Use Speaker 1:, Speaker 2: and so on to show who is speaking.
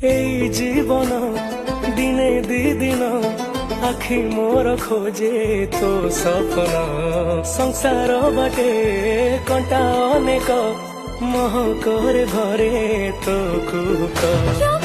Speaker 1: এই জীবন দিনে দি দিন আখি মোর খোঁজে তো সপন সংসার বাটে কଣ୍ଟା ଅନେକ ମହକରେ ଘରେ ତ କୁକ